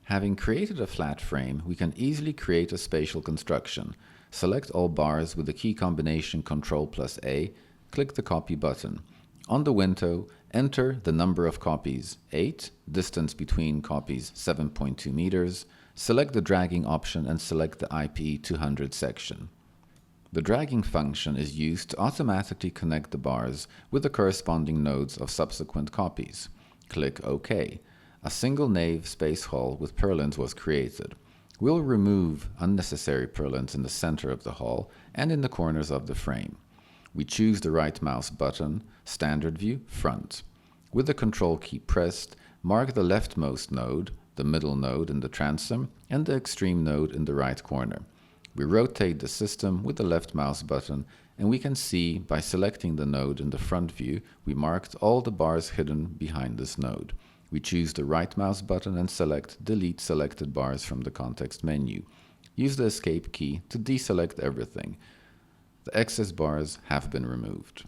Having created a flat frame, we can easily create a spatial construction. Select all bars with the key combination Ctrl+A, click the Copy button. On the window, enter the number of copies, 8, distance between copies, 7.2 meters. Select the dragging option and select the IP 200 section. The dragging function is used to automatically connect the bars with the corresponding nodes of subsequent copies. Click OK. A single nave space hall with purlins was created. We'll remove unnecessary purlins in the center of the hall and in the corners of the frame. We choose the right mouse button, Standard View, Front. With the Control key pressed, mark the leftmost node, the middle node in the transom, and the extreme node in the right corner. We rotate the system with the left mouse button, and we can see by selecting the node in the front view, we marked all the bars hidden behind this node. We choose the right mouse button and select Delete Selected Bars from the context menu. Use the Escape key to deselect everything. The excess bars have been removed.